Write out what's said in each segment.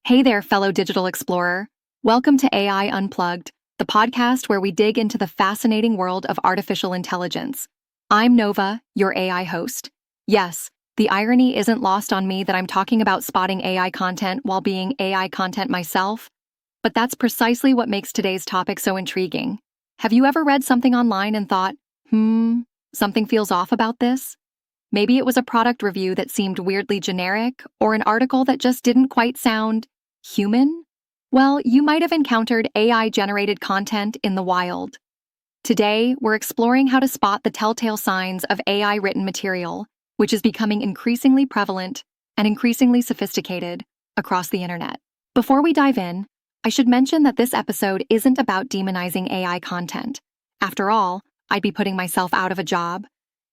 Hey there, fellow digital explorer. Welcome to AI Unplugged, the podcast where we dig into the fascinating world of artificial intelligence. I'm Nova, your AI host. Yes, the irony isn't lost on me that I'm talking about spotting AI content while being AI content myself, but that's precisely what makes today's topic so intriguing. Have you ever read something online and thought, something feels off about this? Maybe it was a product review that seemed weirdly generic, or an article that just didn't quite sound human? Well, you might have encountered AI-generated content in the wild. Today, we're exploring how to spot the telltale signs of AI-written material, which is becoming increasingly prevalent and increasingly sophisticated across the internet. Before we dive in, I should mention that this episode isn't about demonizing AI content. After all, I'd be putting myself out of a job.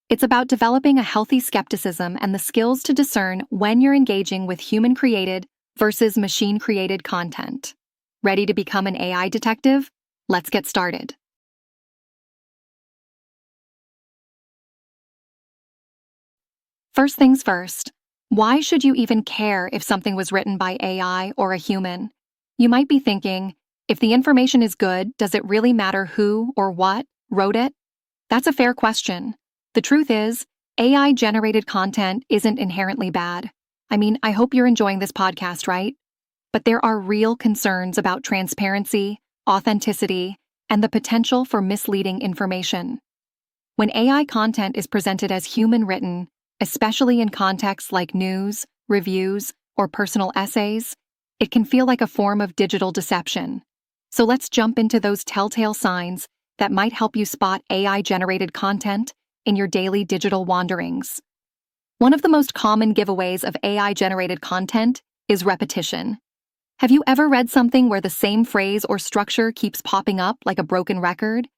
It's about developing a healthy skepticism and the skills to discern when you're engaging with human-created versus machine-created content. Ready to become an AI detective? Let's get started. First things first, why should you even care if something was written by AI or a human? You might be thinking, if the information is good, does it really matter who or what wrote it? That's a fair question. The truth is, AI-generated content isn't inherently bad. I hope you're enjoying this podcast, right? But there are real concerns about transparency, authenticity, and the potential for misleading information. When AI content is presented as human-written, especially in contexts like news, reviews, or personal essays, it can feel like a form of digital deception. So let's jump into those telltale signs that might help you spot AI-generated content in your daily digital wanderings. One of the most common giveaways of AI-generated content is repetition. Have you ever read something where the same phrase or structure keeps popping up like a broken record?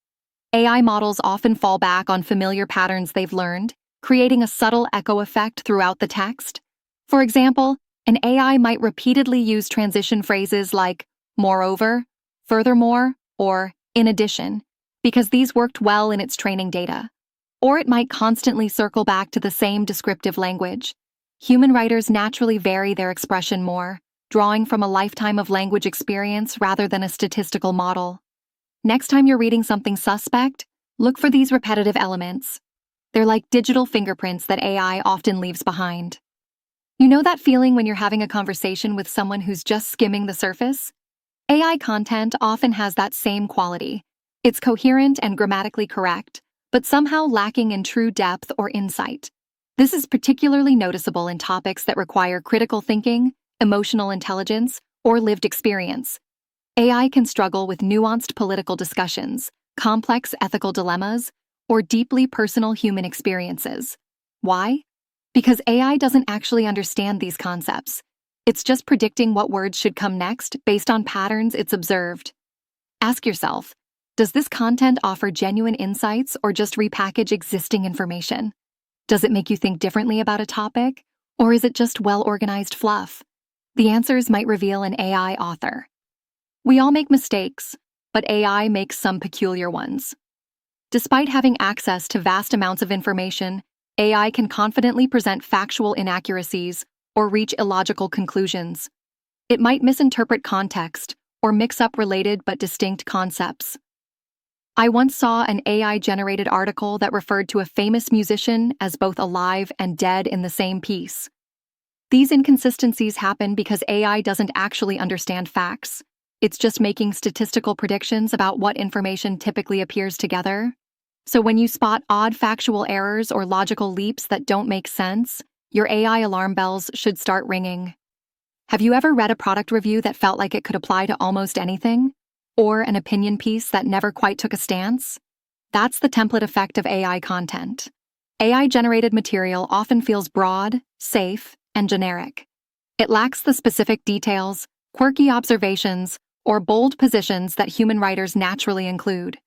AI models often fall back on familiar patterns they've learned, creating a subtle echo effect throughout the text. For example, an AI might repeatedly use transition phrases like moreover, furthermore, or in addition, because these worked well in its training data. Or it might constantly circle back to the same descriptive language. Human writers naturally vary their expression more, drawing from a lifetime of language experience rather than a statistical model. Next time you're reading something suspect, look for these repetitive elements. They're like digital fingerprints that AI often leaves behind. You know that feeling when you're having a conversation with someone who's just skimming the surface? AI content often has that same quality. It's coherent and grammatically correct, but somehow lacking in true depth or insight. This is particularly noticeable in topics that require critical thinking, emotional intelligence, or lived experience. AI can struggle with nuanced political discussions, complex ethical dilemmas, or deeply personal human experiences. Why? Because AI doesn't actually understand these concepts. It's just predicting what words should come next based on patterns it's observed. Ask yourself, does this content offer genuine insights or just repackage existing information? Does it make you think differently about a topic, or is it just well-organized fluff? The answers might reveal an AI author. We all make mistakes, but AI makes some peculiar ones. Despite having access to vast amounts of information, AI can confidently present factual inaccuracies or reach illogical conclusions. It might misinterpret context or mix up related but distinct concepts. I once saw an AI-generated article that referred to a famous musician as both alive and dead in the same piece. These inconsistencies happen because AI doesn't actually understand facts. It's just making statistical predictions about what information typically appears together. So when you spot odd factual errors or logical leaps that don't make sense, your AI alarm bells should start ringing. Have you ever read a product review that felt like it could apply to almost anything? Or an opinion piece that never quite took a stance? That's the template effect of AI content. AI-generated material often feels broad, safe, and generic. It lacks the specific details, quirky observations, or bold positions that human writers naturally include.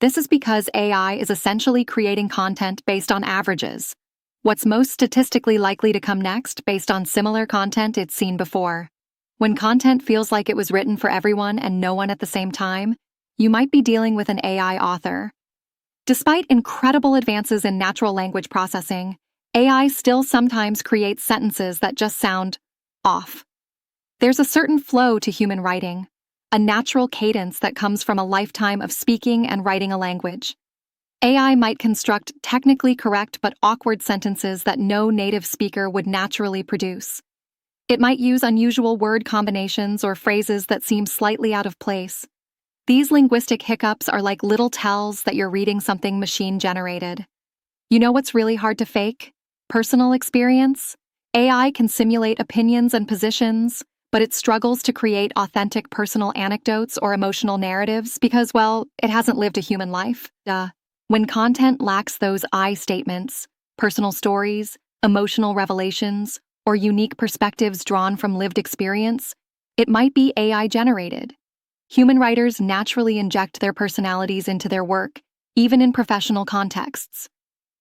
This is because AI is essentially creating content based on averages. What's most statistically likely to come next based on similar content it's seen before. When content feels like it was written for everyone and no one at the same time, you might be dealing with an AI author. Despite incredible advances in natural language processing, AI still sometimes creates sentences that just sound off. There's a certain flow to human writing, a natural cadence that comes from a lifetime of speaking and writing a language. AI might construct technically correct but awkward sentences that no native speaker would naturally produce. It might use unusual word combinations or phrases that seem slightly out of place. These linguistic hiccups are like little tells that you're reading something machine-generated. You know what's really hard to fake? Personal experience. AI can simulate opinions and positions, but it struggles to create authentic personal anecdotes or emotional narratives because, well, it hasn't lived a human life. Duh. When content lacks those I statements, personal stories, emotional revelations, or unique perspectives drawn from lived experience, it might be AI-generated. Human writers naturally inject their personalities into their work, even in professional contexts.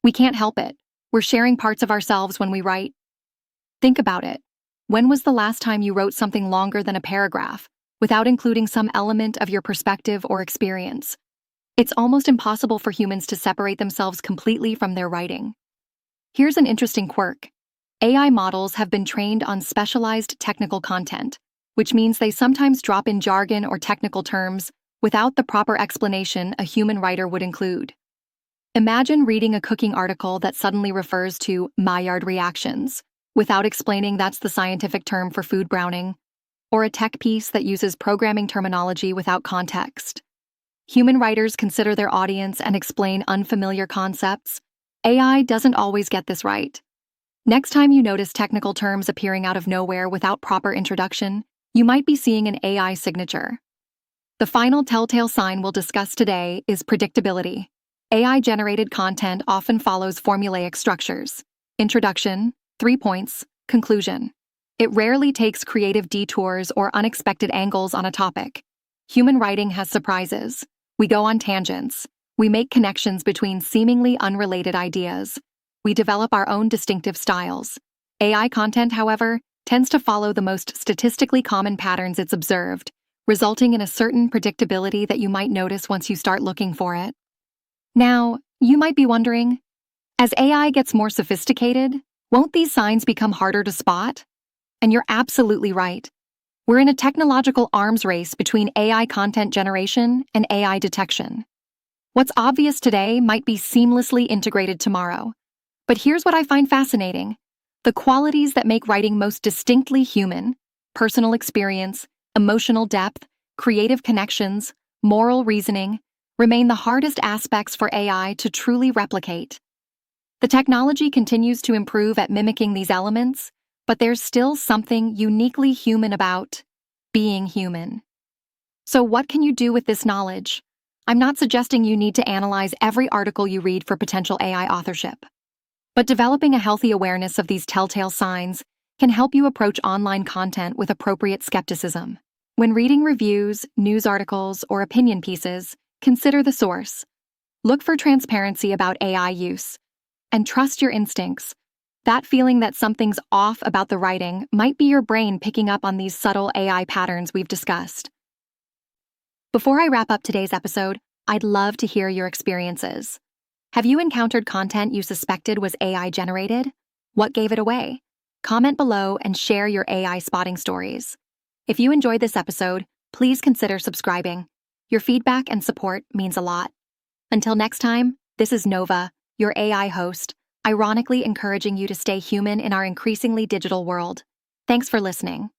We can't help it. We're sharing parts of ourselves when we write. Think about it. When was the last time you wrote something longer than a paragraph, without including some element of your perspective or experience? It's almost impossible for humans to separate themselves completely from their writing. Here's an interesting quirk. AI models have been trained on specialized technical content, which means they sometimes drop in jargon or technical terms without the proper explanation a human writer would include. Imagine reading a cooking article that suddenly refers to Maillard reactions, without explaining that's the scientific term for food browning, or a tech piece that uses programming terminology without context. Human writers consider their audience and explain unfamiliar concepts. AI doesn't always get this right. Next time you notice technical terms appearing out of nowhere without proper introduction, you might be seeing an AI signature. The final telltale sign we'll discuss today is predictability. AI-generated content often follows formulaic structures: introduction, 3 points, conclusion. It rarely takes creative detours or unexpected angles on a topic. Human writing has surprises. We go on tangents. We make connections between seemingly unrelated ideas. We develop our own distinctive styles. AI content, however, tends to follow the most statistically common patterns it's observed, resulting in a certain predictability that you might notice once you start looking for it. Now, you might be wondering, as AI gets more sophisticated, won't these signs become harder to spot? And you're absolutely right. We're in a technological arms race between AI content generation and AI detection. What's obvious today might be seamlessly integrated tomorrow. But here's what I find fascinating. The qualities that make writing most distinctly human, personal experience, emotional depth, creative connections, moral reasoning, remain the hardest aspects for AI to truly replicate. The technology continues to improve at mimicking these elements, but there's still something uniquely human about being human. So what can you do with this knowledge? I'm not suggesting you need to analyze every article you read for potential AI authorship. But developing a healthy awareness of these telltale signs can help you approach online content with appropriate skepticism. When reading reviews, news articles, or opinion pieces, consider the source. Look for transparency about AI use. And trust your instincts. That feeling that something's off about the writing might be your brain picking up on these subtle AI patterns we've discussed. Before I wrap up today's episode, I'd love to hear your experiences. Have you encountered content you suspected was AI-generated? What gave it away? Comment below and share your AI spotting stories. If you enjoyed this episode, please consider subscribing. Your feedback and support means a lot. Until next time, this is Nova, your AI host, ironically encouraging you to stay human in our increasingly digital world. Thanks for listening.